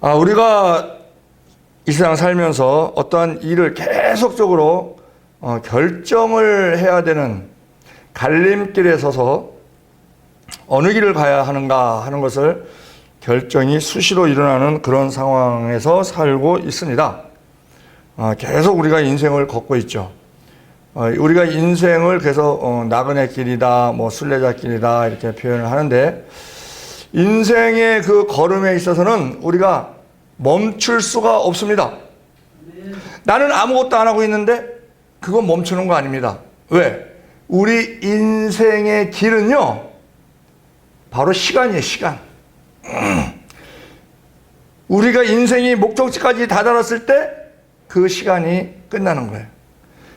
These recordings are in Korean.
우리가 이 세상 살면서 어떠한 일을 계속적으로 결정을 해야 되는 갈림길에 서서 어느 길을 가야 하는가 하는 것을 결정이 수시로 일어나는 그런 상황에서 살고 있습니다. 계속 우리가 인생을 걷고 있죠. 우리가 인생을 그래서 나그네 길이다, 순례자 길이다 이렇게 표현을 하는데, 인생의 그 걸음에 있어서는 우리가 멈출 수가 없습니다. 나는 아무것도 안 하고 있는데 그건 멈추는 거 아닙니다. 왜? 우리 인생의 길은요, 바로 시간이에요, 시간. 우리가 인생이 목적지까지 다다랐을 때 그 시간이 끝나는 거예요.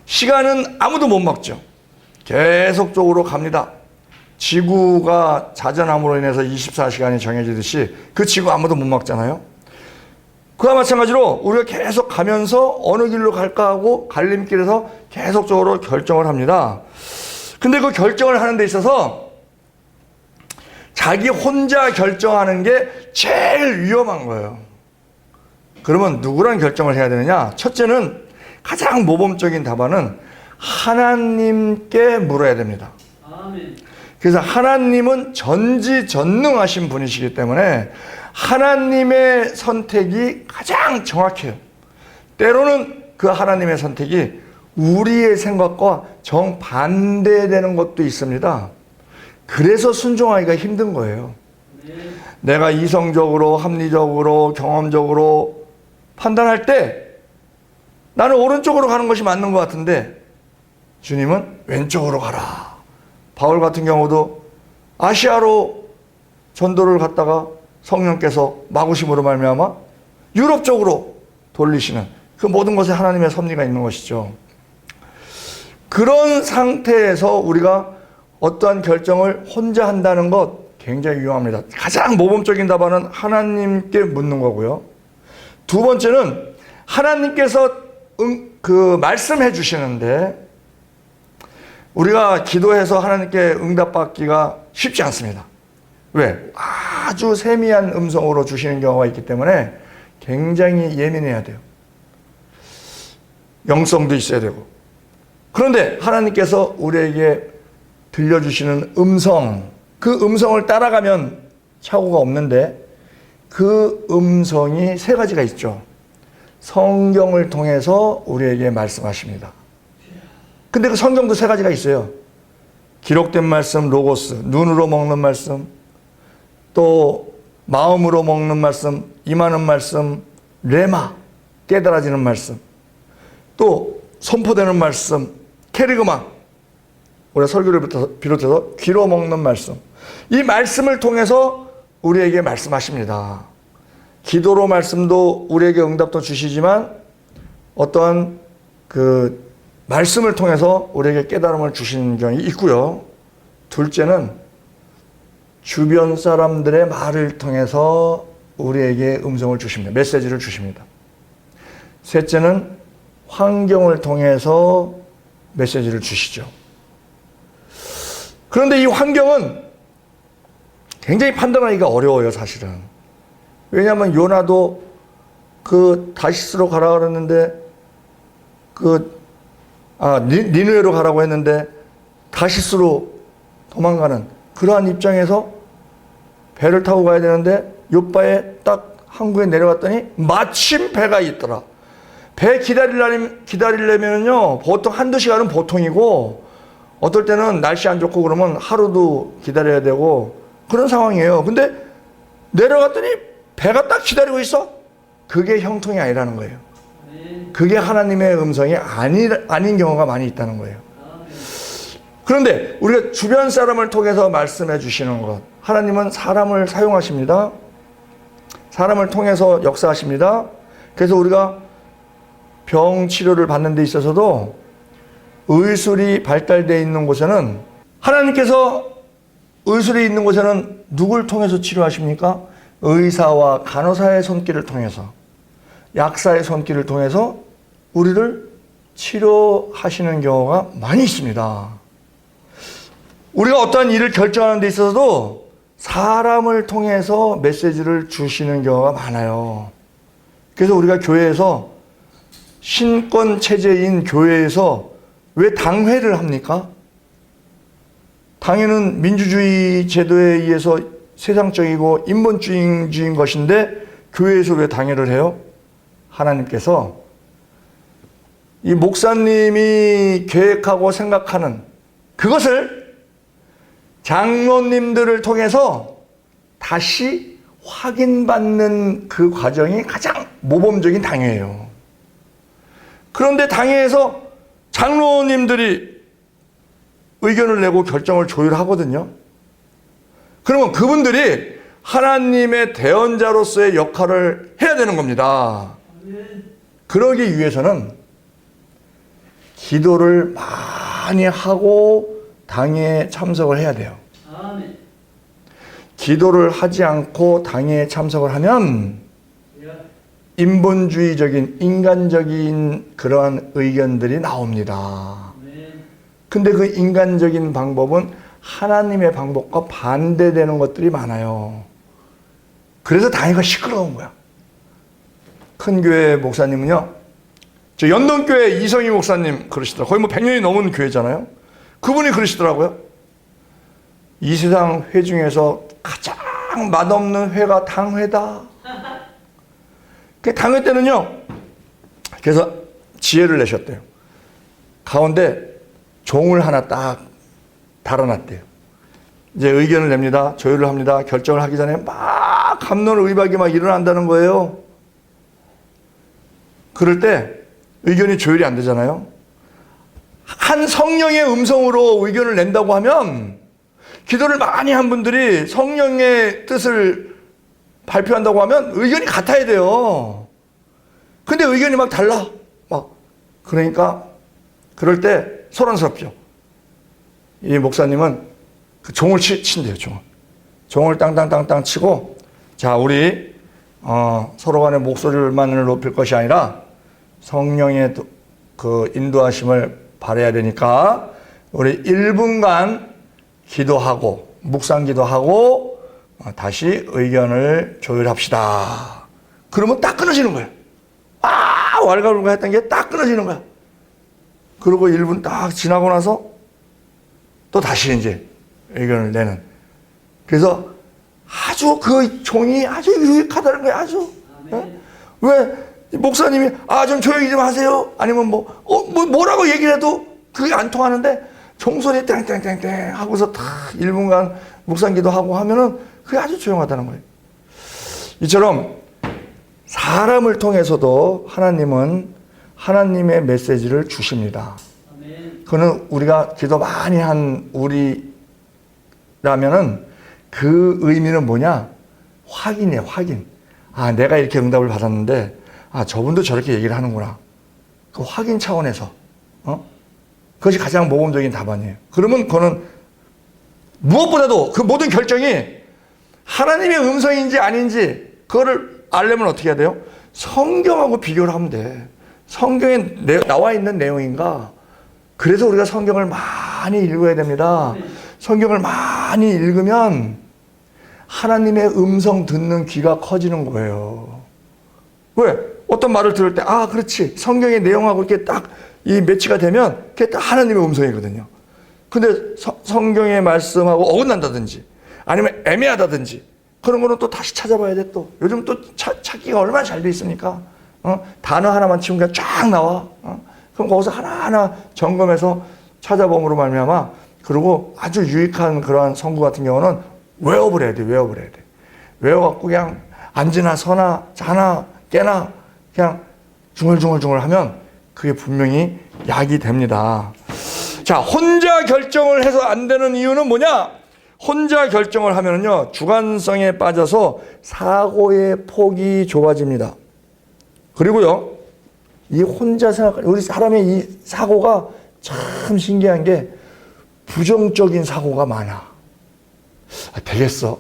시간은 아무도 못 막죠. 계속적으로 갑니다. 지구가 자전함으로 인해서 24시간이 정해지듯이 그 지구 아무도 못 막잖아요. 그와 마찬가지로 우리가 계속 가면서 어느 길로 갈까 하고 갈림길에서 계속적으로 결정을 합니다. 근데 그 결정을 하는 데 있어서 자기 혼자 결정하는 게 제일 위험한 거예요. 그러면 누구랑 결정을 해야 되느냐? 첫째는, 가장 모범적인 답안은 하나님께 물어야 됩니다. 아멘. 그래서 하나님은 전지전능하신 분이시기 때문에 하나님의 선택이 가장 정확해요. 때로는 그 하나님의 선택이 우리의 생각과 정반대되는 것도 있습니다. 그래서 순종하기가 힘든 거예요. 내가 이성적으로, 합리적으로, 경험적으로 판단할 때 나는 오른쪽으로 가는 것이 맞는 것 같은데 주님은 왼쪽으로 가라. 바울 같은 경우도 아시아로 전도를 갔다가 성령께서 마구심으로 말미암아 유럽 쪽으로 돌리시는 그 모든 것에 하나님의 섭리가 있는 것이죠. 그런 상태에서 우리가 어떠한 결정을 혼자 한다는 것 굉장히 위험합니다. 가장 모범적인 답안은 하나님께 묻는 거고요. 두 번째는 하나님께서 말씀해 주시는데 우리가 기도해서 하나님께 응답받기가 쉽지 않습니다. 왜? 아주 세미한 음성으로 주시는 경우가 있기 때문에 굉장히 예민해야 돼요. 영성도 있어야 되고. 그런데 하나님께서 우리에게 들려주시는 음성, 그 음성을 따라가면 착오가 없는데 그 음성이 세 가지가 있죠. 성경을 통해서 우리에게 말씀하십니다. 근데 그 성경도 세 가지가 있어요. 기록된 말씀, 로고스, 눈으로 먹는 말씀, 또 마음으로 먹는 말씀, 임하는 말씀, 레마, 깨달아지는 말씀, 또 선포되는 말씀, 케리그마, 우리가 설교를 비롯해서 귀로 먹는 말씀. 이 말씀을 통해서 우리에게 말씀하십니다. 기도로 말씀도 우리에게 응답도 주시지만 어떠한 그 말씀을 통해서 우리에게 깨달음을 주시는 경우가 있고요. 둘째는 주변 사람들의 말을 통해서 우리에게 음성을 주십니다. 메시지를 주십니다. 셋째는 환경을 통해서 메시지를 주시죠. 그런데 이 환경은 굉장히 판단하기가 어려워요, 사실은. 왜냐하면 요나도 다시스로 가라 그랬는데 니느웨로 가라고 했는데 다시스로 도망가는 그러한 입장에서 배를 타고 가야 되는데 요바에 딱 항구에 내려갔더니 마침 배가 있더라. 배 기다리려면요 보통 한두 시간은 보통이고 어떨 때는 날씨 안 좋고 그러면 하루도 기다려야 되고 그런 상황이에요. 근데 내려갔더니 배가 딱 기다리고 있어. 그게 형통이 아니라는 거예요. 그게 하나님의 음성이 아닌 경우가 많이 있다는 거예요. 그런데 우리가 주변 사람을 통해서 말씀해 주시는 것, 하나님은 사람을 사용하십니다. 사람을 통해서 역사하십니다. 그래서 우리가 병 치료를 받는 데 있어서도 의술이 발달되어 있는 곳에는 하나님께서 의술이 있는 곳에는 누굴 통해서 치료하십니까? 의사와 간호사의 손길을 통해서, 약사의 손길을 통해서 우리를 치료하시는 경우가 많이 있습니다. 우리가 어떠한 일을 결정하는 데 있어서도 사람을 통해서 메시지를 주시는 경우가 많아요. 그래서 우리가 교회에서 신권 체제인 교회에서 왜 당회를 합니까? 당회는 민주주의 제도에 의해서 세상적이고 인본주의인 것인데 교회에서 왜 당회를 해요? 하나님께서 이 목사님이 계획하고 생각하는 그것을 장로님들을 통해서 다시 확인받는 그 과정이 가장 모범적인 당회예요. 그런데 당회에서 장로님들이 의견을 내고 결정을 조율하거든요. 그러면 그분들이 하나님의 대언자로서의 역할을 해야 되는 겁니다. 그러기 위해서는 기도를 많이 하고 당회에 참석을 해야 돼요. 기도를 하지 않고 당회에 참석을 하면 인본주의적인 인간적인 그러한 의견들이 나옵니다. 근데 그 인간적인 방법은 하나님의 방법과 반대되는 것들이 많아요. 그래서 당회가 시끄러운 거야. 큰 교회 목사님은요, 저 연동교회 이성희 목사님 그러시더라고요. 거의 뭐 100년이 넘은 교회잖아요. 그분이 그러시더라고요. 이 세상 회 중에서 가장 맛없는 회가 당회다. 그 당회 때는요, 그래서 지혜를 내셨대요. 가운데 종을 하나 딱 달아놨대요. 이제 의견을 냅니다. 조율을 합니다. 결정을 하기 전에 막 갑론의박이 막 일어난다는 거예요. 그럴 때 의견이 조율이 안 되잖아요. 한 성령의 음성으로 의견을 낸다고 하면 기도를 많이 한 분들이 성령의 뜻을 발표한다고 하면 의견이 같아야 돼요. 근데 의견이 막 달라. 그러니까 그럴 때 소란스럽죠. 이 목사님은 그 종을 친대요. 종을 땅땅땅땅 치고, 자, 우리 서로 간의 목소리만을 높일 것이 아니라 성령의 그 인도하심을 바라야 되니까 우리 1분간 기도하고 묵상 기도하고 다시 의견을 조율합시다. 그러면 딱 끊어지는 거예요. 왈가왈가 했던 게 딱 끊어지는 거야. 그리고 1분 딱 지나고 나서 또 다시 이제 의견을 내는. 그래서 아주 그 종이 아주 유익하다는 거예요. 아주. 왜 목사님이 좀 조용히 좀 하세요. 아니면 뭐라고 얘기를 해도 그게 안 통하는데 종소리 땡땡땡땡 하고서 다 1분간 묵상기도 하고 하면은 그게 아주 조용하다는 거예요. 이처럼 사람을 통해서도 하나님은 하나님의 메시지를 주십니다. 그거는 우리가 기도 많이 한 우리라면은 그 의미는 뭐냐? 확인이에요, 확인. 내가 이렇게 응답을 받았는데, 저분도 저렇게 얘기를 하는구나. 그 확인 차원에서, 그것이 가장 모범적인 답안이에요. 그러면 그거는 무엇보다도 그 모든 결정이 하나님의 음성인지 아닌지, 그거를 알려면 어떻게 해야 돼요? 성경하고 비교를 하면 돼. 성경에 나와 있는 내용인가? 그래서 우리가 성경을 많이 읽어야 됩니다. 성경을 많이 읽으면 하나님의 음성 듣는 귀가 커지는 거예요. 왜? 어떤 말을 들을 때, 그렇지. 성경의 내용하고 이렇게 딱 이 매치가 되면 그게 딱 하나님의 음성이거든요. 근데 성경의 말씀하고 어긋난다든지 아니면 애매하다든지 그런 거는 또 다시 찾아봐야 돼. 또 요즘 또 찾기가 얼마나 잘 돼 있으니까 단어 하나만 치면 그냥 쫙 나와. 그럼 거기서 하나하나 점검해서 찾아봄으로 말미암아. 그리고 아주 유익한 그러한 성구 같은 경우는 외워버려야 돼. 외워갖고 그냥 앉으나 서나 자나 깨나 그냥 중얼중얼 하면 그게 분명히 약이 됩니다. 자, 혼자 결정을 해서 안 되는 이유는 뭐냐? 혼자 결정을 하면은요, 주관성에 빠져서 사고의 폭이 좁아집니다. 그리고요, 이 혼자 우리 사람의 이 사고가 참 신기한 게 부정적인 사고가 많아. 되겠어.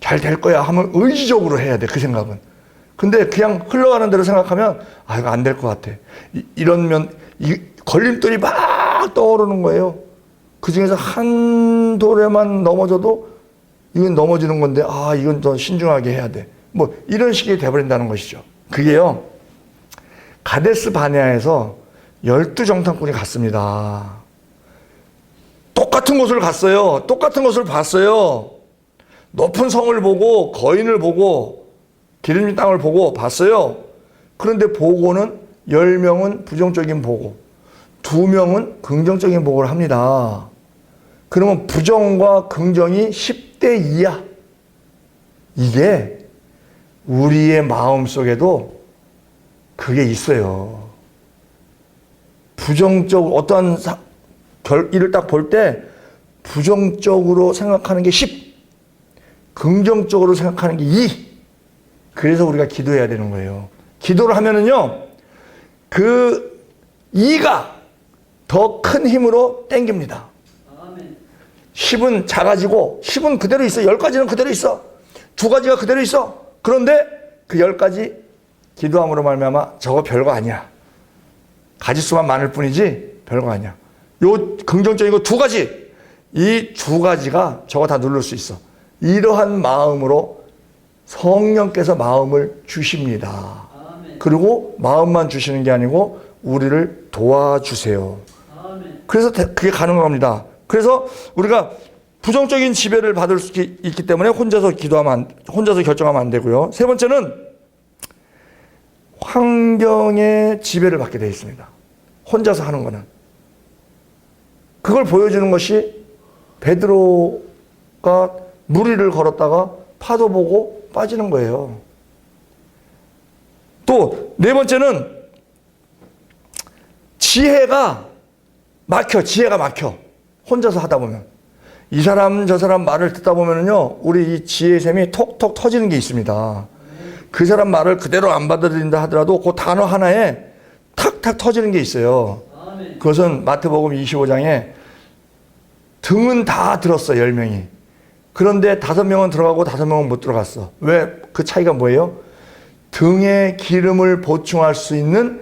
잘 될 거야 하면 의지적으로 해야 돼, 그 생각은. 근데 그냥 흘러가는 대로 생각하면 이거 안 될 것 같아. 이러면 걸림돌이 막 떠오르는 거예요. 그 중에서 한 돌에만 넘어져도 이건 넘어지는 건데 이건 더 신중하게 해야 돼. 뭐 이런 식이 돼버린다는 것이죠. 그게요, 가데스 바네아에서 12정탐꾼이 갔습니다. 똑같은 곳을 갔어요. 똑같은 곳을 봤어요. 높은 성을 보고 거인을 보고 기름진 땅을 보고 봤어요. 그런데 보고는 10명은 부정적인 보고, 2명은 긍정적인 보고를 합니다. 그러면 부정과 긍정이 10대 2야. 이게 우리의 마음속에도 그게 있어요. 부정적으로 어떠한 일을 딱 볼 때 부정적으로 생각하는 게 10, 긍정적으로 생각하는 게 2. 그래서 우리가 기도해야 되는 거예요. 기도를 하면은요, 그 2가 더 큰 힘으로 땡깁니다. 10은 작아지고 10은 그대로 있어. 10가지는 그대로 있어. 2가지가 그대로 있어. 그런데 그 10가지 기도함으로 말미암아 저거 별거 아니야. 가지수만 많을 뿐이지 별거 아니야. 요 긍정적인 거 2가지. 이 2가지가 저거 다 누를 수 있어. 이러한 마음으로 성령께서 마음을 주십니다. 그리고 마음만 주시는 게 아니고 우리를 도와주세요. 그래서 그게 가능한 겁니다. 그래서 우리가 부정적인 지배를 받을 수 있기 때문에 혼자서 결정하면 안 되고요. 세 번째는 환경의 지배를 받게 되어 있습니다. 혼자서 하는 거는. 그걸 보여주는 것이 베드로가 물 위를 걸었다가 파도 보고 빠지는 거예요. 또 네 번째는 지혜가 막혀. 혼자서 하다 보면. 이 사람 저 사람 말을 듣다 보면은요, 우리 이 지혜의 샘이 톡톡 터지는 게 있습니다. 그 사람 말을 그대로 안 받아들인다 하더라도 그 단어 하나에 탁탁 터지는 게 있어요. 그것은 마태복음 25장에 등은 다 들었어, 10명이. 그런데 5명은 들어가고 5명은 못 들어갔어. 왜? 그 차이가 뭐예요? 등에 기름을 보충할 수 있는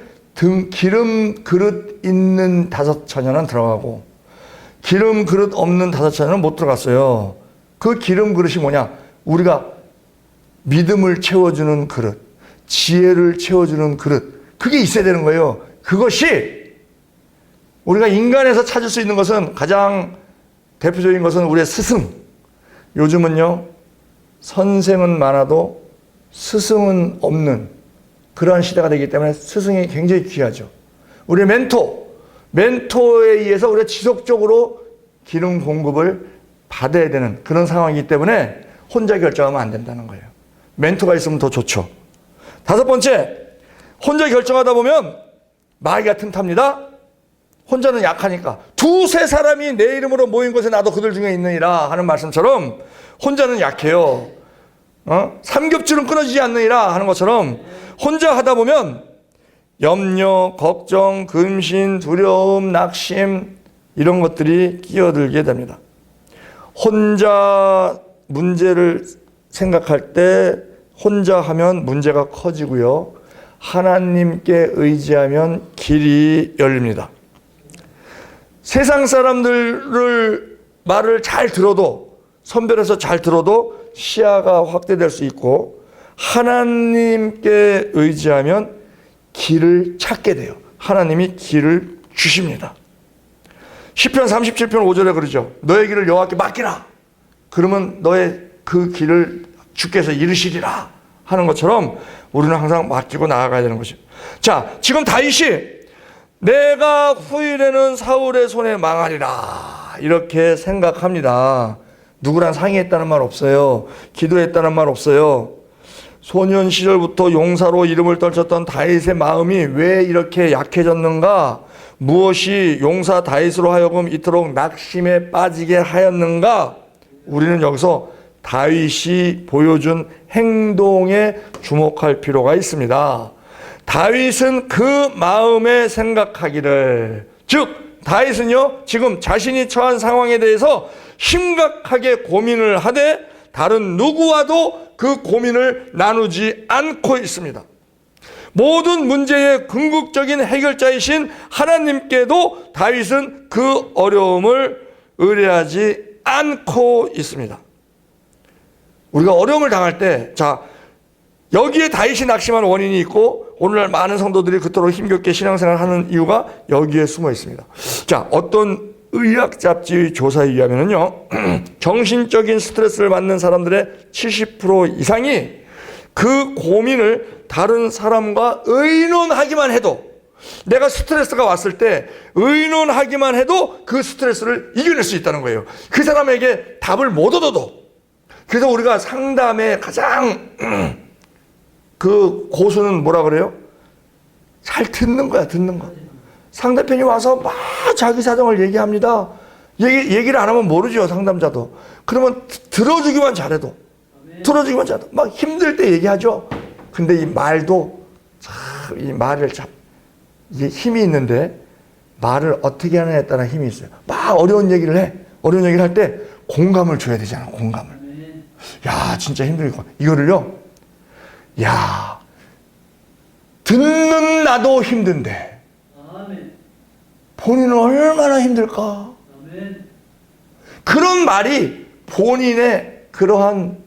기름 그릇 있는 5처녀는 들어가고, 기름 그릇 없는 5처녀는 못 들어갔어요. 그 기름 그릇이 뭐냐? 우리가 믿음을 채워주는 그릇, 지혜를 채워주는 그릇, 그게 있어야 되는 거예요. 그것이 우리가 인간에서 찾을 수 있는 것은, 가장 대표적인 것은 우리의 스승. 요즘은요, 선생은 많아도 스승은 없는 그러한 시대가 되기 때문에 스승이 굉장히 귀하죠. 우리의 멘토에 의해서 우리가 지속적으로 기름 공급을 받아야 되는 그런 상황이기 때문에 혼자 결정하면 안 된다는 거예요. 멘토가 있으면 더 좋죠. 5번째, 혼자 결정하다 보면 마귀가 틈탑니다. 혼자는 약하니까. 2-3 사람이 내 이름으로 모인 곳에 나도 그들 중에 있느니라 하는 말씀처럼 혼자는 약해요. 삼겹줄은 끊어지지 않느니라 하는 것처럼 혼자 하다 보면 염려, 걱정, 근심, 두려움, 낙심, 이런 것들이 끼어들게 됩니다. 혼자 문제를 생각할 때 혼자 하면 문제가 커지고요. 하나님께 의지하면 길이 열립니다. 세상 사람들을 말을 잘 들어도, 선별해서 잘 들어도 시야가 확대될 수 있고, 하나님께 의지하면 길을 찾게 돼요. 하나님이 길을 주십니다. 시편 37편 5절에 그러죠. 너의 길을 여호와께 맡기라. 그러면 너의 그 길을 주께서 이루시리라 하는 것처럼 우리는 항상 맡기고 나아가야 되는 것이죠. 자, 지금 다윗이 내가 후일에는 사울의 손에 망하리라 이렇게 생각합니다. 누구랑 상의했다는 말 없어요. 기도했다는 말 없어요. 소년 시절부터 용사로 이름을 떨쳤던 다윗의 마음이 왜 이렇게 약해졌는가? 무엇이 용사 다윗으로 하여금 이토록 낙심에 빠지게 하였는가? 우리는 여기서 다윗이 보여준 행동에 주목할 필요가 있습니다. 다윗은 그 마음에 생각하기를, 즉 다윗은요 지금 자신이 처한 상황에 대해서 심각하게 고민을 하되 다른 누구와도 그 고민을 나누지 않고 있습니다. 모든 문제의 궁극적인 해결자이신 하나님께도 다윗은 그 어려움을 의뢰하지 않고 있습니다. 우리가 어려움을 당할 때, 자, 여기에 다윗이 낙심한 원인이 있고 오늘날 많은 성도들이 그토록 힘겹게 신앙생활을 하는 이유가 여기에 숨어 있습니다. 자, 어떤 의학 잡지의 조사에 의하면요, 정신적인 스트레스를 받는 사람들의 70% 이상이 그 고민을 다른 사람과 의논하기만 해도, 내가 스트레스가 왔을 때 의논하기만 해도 그 스트레스를 이겨낼 수 있다는 거예요. 그 사람에게 답을 못 얻어도. 그래서 우리가 상담의 가장 그 고수는 뭐라 그래요? 잘 듣는 거야, 듣는 거. 상대편이 와서 막 자기 사정을 얘기합니다. 얘기를 안 하면 모르죠, 상담자도. 그러면 들어주기만 잘해도. 들어주기만 잘해도. 막 힘들 때 얘기하죠. 근데 이 말도 참, 이 말을 참, 이게 힘이 있는데 말을 어떻게 하느냐에 따라 힘이 있어요. 막 어려운 얘기를 해. 어려운 얘기를 할 때 공감을 줘야 되잖아, 공감을. 야, 진짜 힘들고. 이거를요, 야, 듣는 나도 힘든데 본인은 얼마나 힘들까? 그런 말이 본인의 그러한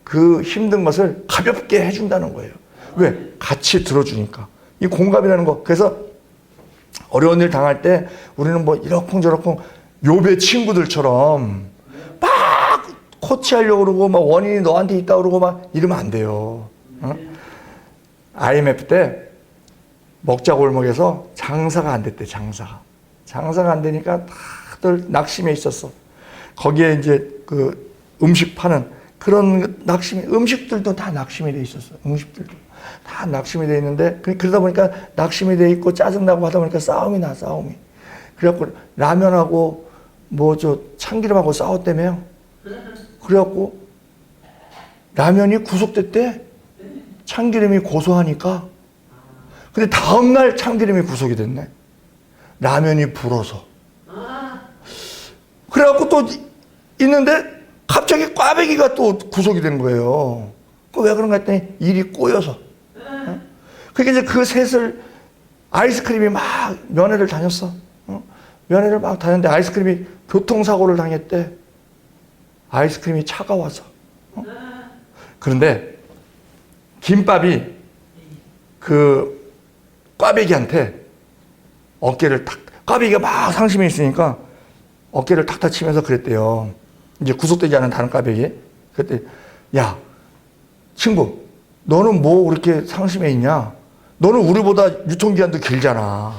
그 힘든 것을 가볍게 해준다는 거예요. 왜? 같이 들어주니까. 이 공감이라는 거. 그래서 어려운 일 당할 때 우리는 뭐 이러쿵저러쿵 욥의 친구들처럼 막 코치하려고 그러고 막 원인이 너한테 있다고 그러고 막 이러면 안 돼요. 어? IMF 때 먹자골목에서 장사가 안 됐대, 장사가 안 되니까 다들 낙심해 있었어. 거기에 이제 그 음식 파는 그런 낙심이, 음식들도 다 낙심이 돼 있었어. 음식들도 다 낙심이 돼 있는데, 그러다 보니까 낙심이 돼 있고 짜증나고 하다 보니까 싸움이. 그래갖고 라면하고 뭐 저 참기름하고 싸웠다며요. 그래갖고 라면이 구속됐대. 참기름이 고소하니까. 근데 다음날 참기름이 구속이 됐네. 라면이 불어서. 그래갖고 또 있는데 갑자기 꽈배기가 또 구속이 된 거예요. 왜 그런가 했더니 일이 꼬여서. 그러니까 이제 그 셋을 아이스크림이 막 면회를 다녔어. 면회를 막 다녔는데 아이스크림이 교통사고를 당했대. 아이스크림이 차가워서. 그런데 김밥이 그 꽈배기한테 어깨를 탁, 꽈배기가 막 상심해 있으니까 어깨를 탁탁 치면서 그랬대요. 이제 구속되지 않은 다른 꽈배기. 그때, 야, 친구, 너는 뭐 그렇게 상심해 있냐? 너는 우리보다 유통기한도 길잖아.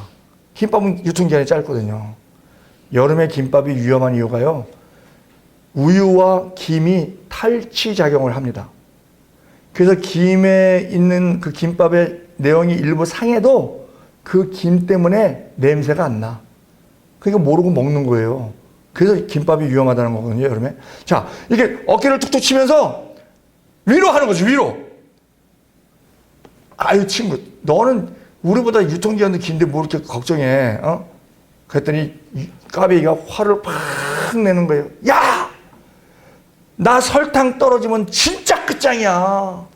김밥은 유통기한이 짧거든요. 여름에 김밥이 위험한 이유가요, 우유와 김이 탈취작용을 합니다. 그래서 김에 있는 그 김밥의 내용이 일부 상해도 그 김 때문에 냄새가 안 나. 그러니까 모르고 먹는 거예요. 그래서 김밥이 위험하다는 거거든요, 여름에. 자, 이게 어깨를 툭툭 치면서 위로하는 거죠, 위로. 아유, 친구, 너는 우리보다 유통기한도 긴데 뭐 이렇게 걱정해, 어? 그랬더니 까베기가 화를 팍 내는 거예요. 야! 나 설탕 떨어지면 진짜 끝장이야.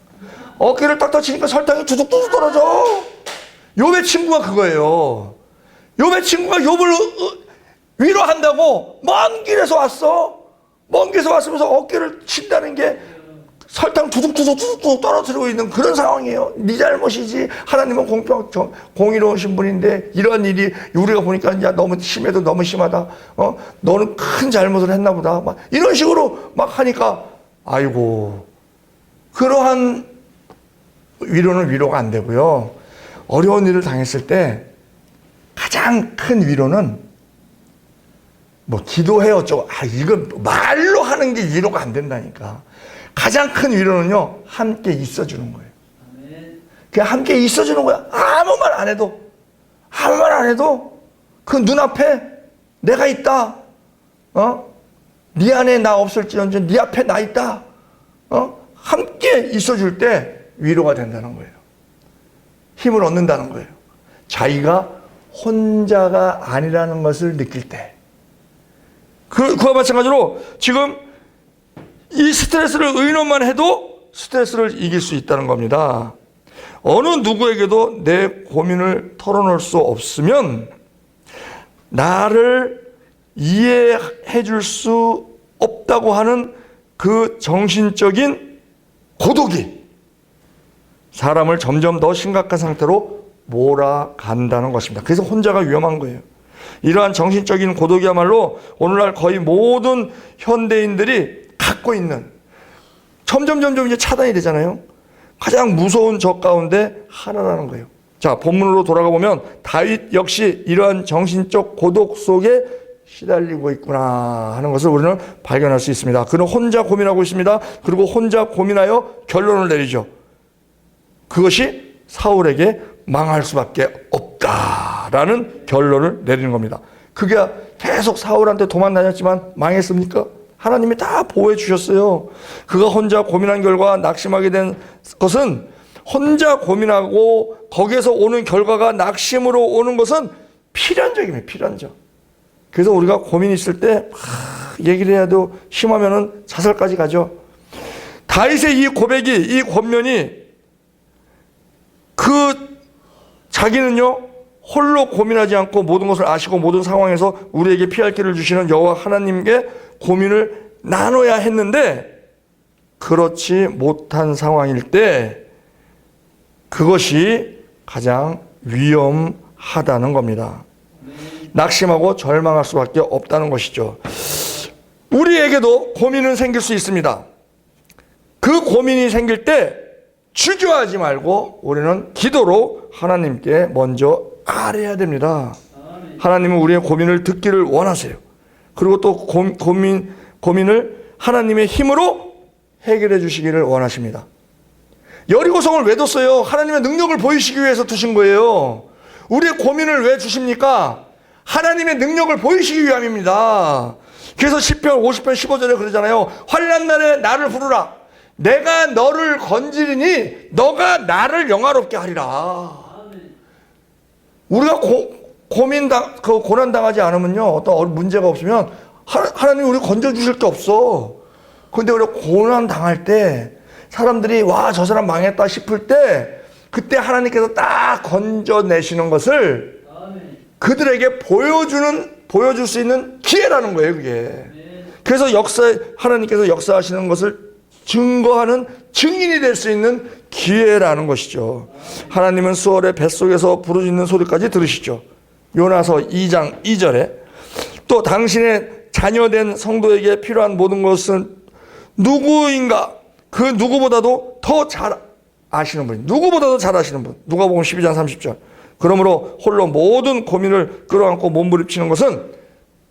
어깨를 딱딱 치니까 설탕이 두둑두둑 떨어져. 욥의 친구가 그거예요. 욥의 친구가 욥을 위로한다고 먼 길에서 왔어. 먼 길에서 왔으면서 어깨를 친다는 게 설탕 두둑두둑 떨어뜨리고 있는 그런 상황이에요. 네 잘못이지. 하나님은 공의로우신 분인데 이런 일이 우리가 보니까 야, 너무 심해도 너무 심하다. 너는 큰 잘못을 했나 보다. 막 이런 식으로 막 하니까 아이고, 그러한 위로는 위로가 안 되고요. 어려운 일을 당했을 때 가장 큰 위로는 뭐 기도해 어쩌고, 이건 말로 하는 게 위로가 안 된다니까. 가장 큰 위로는요, 함께 있어주는 거예요. 그냥 함께 있어주는 거야. 아무 말 안 해도 그 눈앞에 내가 있다. 네 안에 나 없을지언정 네 앞에 나 있다. 함께 있어줄 때 위로가 된다는 거예요. 힘을 얻는다는 거예요. 자기가 혼자가 아니라는 것을 느낄 때. 그와 마찬가지로 지금 이 스트레스를 의논만 해도 스트레스를 이길 수 있다는 겁니다. 어느 누구에게도 내 고민을 털어놓을 수 없으면 나를 이해해 줄 수 없다고 하는 그 정신적인 고독이 사람을 점점 더 심각한 상태로 몰아간다는 것입니다. 그래서 혼자가 위험한 거예요. 이러한 정신적인 고독이야말로 오늘날 거의 모든 현대인들이 갖고 있는, 점점 이제 차단이 되잖아요. 가장 무서운 적 가운데 하나라는 거예요. 자, 본문으로 돌아가 보면 다윗 역시 이러한 정신적 고독 속에 시달리고 있구나 하는 것을 우리는 발견할 수 있습니다. 그는 혼자 고민하고 있습니다. 그리고 혼자 고민하여 결론을 내리죠. 그것이 사울에게 망할 수밖에 없다라는 결론을 내리는 겁니다. 그게 계속 사울한테 도망 다녔지만 망했습니까? 하나님이 다 보호해 주셨어요. 그가 혼자 고민한 결과 낙심하게 된 것은, 혼자 고민하고 거기에서 오는 결과가 낙심으로 오는 것은 필연적입니다. 필연적. 그래서 우리가 고민 있을 때 얘기를 해도 심하면은 자살까지 가죠. 다윗의 이 고백이, 이 권면이, 자기는요 홀로 고민하지 않고 모든 것을 아시고 모든 상황에서 우리에게 피할 길을 주시는 여호와 하나님께 고민을 나눠야 했는데, 그렇지 못한 상황일 때 그것이 가장 위험하다는 겁니다. 낙심하고 절망할 수밖에 없다는 것이죠. 우리에게도 고민은 생길 수 있습니다. 그 고민이 생길 때 주저하지 말고 우리는 기도로 하나님께 먼저 아뢰야 됩니다. 하나님은 우리의 고민을 듣기를 원하세요. 그리고 또 고민을 하나님의 힘으로 해결해 주시기를 원하십니다. 여리고성을 왜 뒀어요? 하나님의 능력을 보이시기 위해서 두신 거예요. 우리의 고민을 왜 주십니까? 하나님의 능력을 보이시기 위함입니다. 그래서 시편 50편 15절에 그러잖아요. 환난 날에 나를 부르라. 내가 너를 건지리니 너가 나를 영화롭게 하리라. 우리가 고난당하지 않으면요, 어떤 문제가 없으면 하나님이 우리 건져주실 게 없어. 그런데 우리가 고난당할 때 사람들이 와, 저 사람 망했다 싶을 때 그때 하나님께서 딱 건져내시는 것을 그들에게 보여줄 수 있는 기회라는 거예요, 그게. 그래서 하나님께서 역사하시는 것을 증거하는 증인이 될 수 있는 기회라는 것이죠. 하나님은 수월의 뱃속에서 부르짖는 소리까지 들으시죠. 요나서 2장 2절에 또 당신의 자녀된 성도에게 필요한 모든 것은 누구인가? 그 누구보다도 더 잘 아시는 분, 누구보다도 잘 아시는 분. 누가복음 12장 30절. 그러므로 홀로 모든 고민을 끌어안고 몸부림치는 것은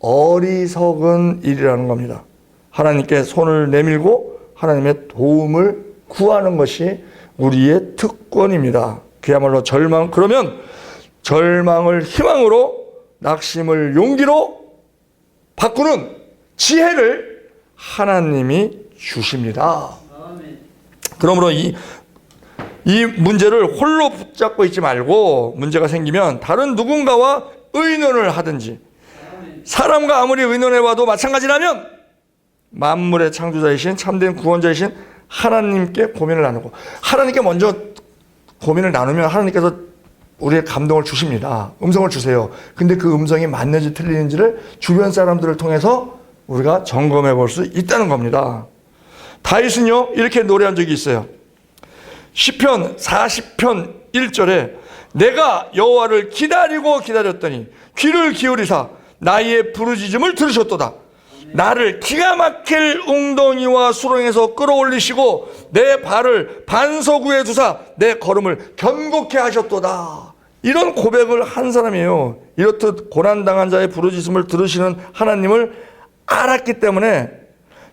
어리석은 일이라는 겁니다. 하나님께 손을 내밀고 하나님의 도움을 구하는 것이 우리의 특권입니다. 그야말로 그러면 절망을 희망으로, 낙심을 용기로 바꾸는 지혜를 하나님이 주십니다. 그러므로 이 문제를 홀로 붙잡고 있지 말고, 문제가 생기면 다른 누군가와 의논을 하든지, 사람과 아무리 의논해봐도 마찬가지라면 만물의 창조자이신 참된 구원자이신 하나님께 고민을 나누고, 하나님께 먼저 고민을 나누면 하나님께서 우리의 감동을 주십니다. 음성을 주세요. 근데 그 음성이 맞는지 틀리는지를 주변 사람들을 통해서 우리가 점검해 볼 수 있다는 겁니다. 다윗은요 이렇게 노래한 적이 있어요. 시편 40편 1절에 내가 여호와를 기다렸더니 귀를 기울이사 나의 부르짖음을 들으셨도다. 나를 기가 막힐 웅덩이와 수렁에서 끌어올리시고 내 발을 반석 위에 두사 내 걸음을 견고케 하셨도다. 이런 고백을 한 사람이에요. 이렇듯 고난당한 자의 부르짖음을 들으시는 하나님을 알았기 때문에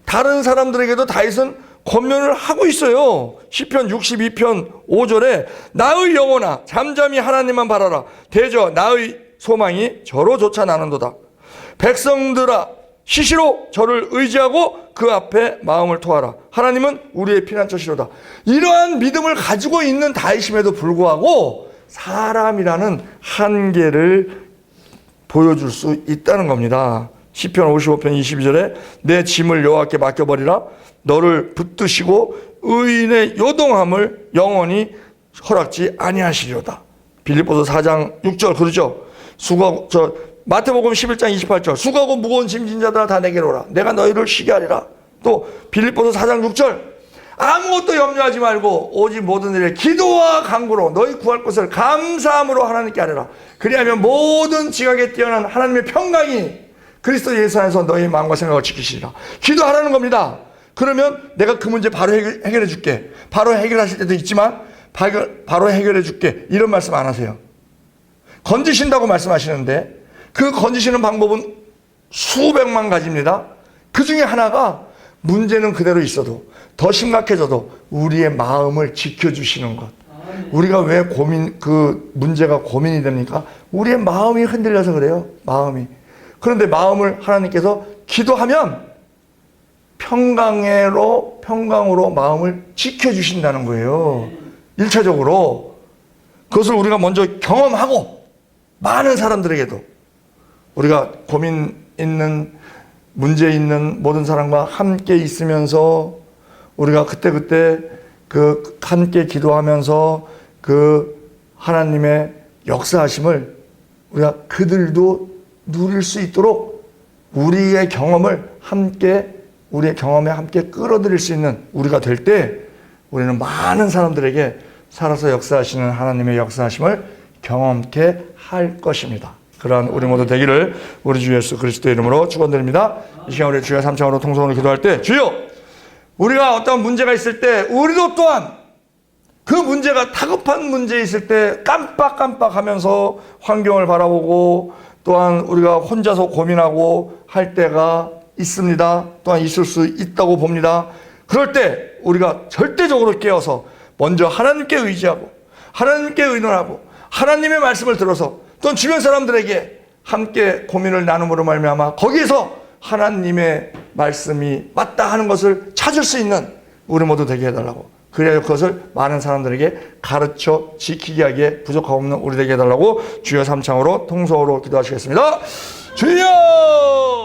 다른 사람들에게도 다윗은 권면을 하고 있어요. 시편 62편 5절에 나의 영혼아 잠잠히 하나님만 바라라. 대저 나의 소망이 저로 쫓아 나는도다. 백성들아 시시로 저를 의지하고 그 앞에 마음을 토하라. 하나님은 우리의 피난처시로다. 이러한 믿음을 가지고 있는 다윗임에도 불구하고 사람이라는 한계를 보여줄 수 있다는 겁니다. 시편 55편 22절에 내 짐을 여호와께 맡겨버리라. 너를 붙드시고 의인의 요동함을 영원히 허락지 아니하시리로다. 빌립보서 4장 6절 그러죠. 마태복음 11장 28절 수고하고 무거운 짐진 자들아 다 내게로 오라. 내가 너희를 쉬게 하리라. 또 빌립보서 4장 6절 아무것도 염려하지 말고 오직 모든 일에 기도와 간구로 너희 구할 것을 감사함으로 하나님께 아뢰라. 그리하면 모든 지각에 뛰어난 하나님의 평강이 그리스도 예수 안에서 너희 마음과 생각을 지키시리라. 기도하라는 겁니다. 그러면 내가 그 문제 바로 해결해 줄게. 바로 해결하실 때도 있지만 바로 해결해 줄게. 이런 말씀 안 하세요. 건지신다고 말씀하시는데 그 건지시는 방법은 수백만 가지입니다. 그 중에 하나가 문제는 그대로 있어도 더 심각해져도 우리의 마음을 지켜주시는 것. 우리가 왜 그 문제가 고민이 됩니까? 우리의 마음이 흔들려서 그래요. 마음이. 그런데 마음을 하나님께서 기도하면 평강으로 마음을 지켜주신다는 거예요. 1차적으로. 그것을 우리가 먼저 경험하고 많은 사람들에게도 우리가 고민 있는 문제 있는 모든 사람과 함께 있으면서 우리가 그때 그 함께 기도하면서 그 하나님의 역사하심을 우리가 그들도 누릴 수 있도록 우리의 경험에 함께 끌어들일 수 있는 우리가 될 때 우리는 많은 사람들에게 살아서 역사하시는 하나님의 역사하심을 경험케 할 것입니다. 그러한 우리 모두 되기를 우리 주 예수 그리스도의 이름으로 축원드립니다. 이 시간 우리 주여 3창으로 통성으로 기도할 때 주여 우리가 어떤 문제가 있을 때 우리도 또한 그 문제가 다급한 문제 있을 때 깜빡깜빡하면서 환경을 바라보고 또한 우리가 혼자서 고민하고 할 때가 있습니다. 또한 있을 수 있다고 봅니다. 그럴 때 우리가 절대적으로 깨어서 먼저 하나님께 의지하고 하나님께 의논하고 하나님의 말씀을 들어서 또 주변 사람들에게 함께 고민을 나눔으로 말미암아 거기에서 하나님의 말씀이 맞다 하는 것을 찾을 수 있는 우리 모두 되게 해달라고. 그래야 그것을 많은 사람들에게 가르쳐 지키게 하기에 부족함없는 우리 되게 해달라고 주여 3창으로 통성으로 기도하시겠습니다. 주여!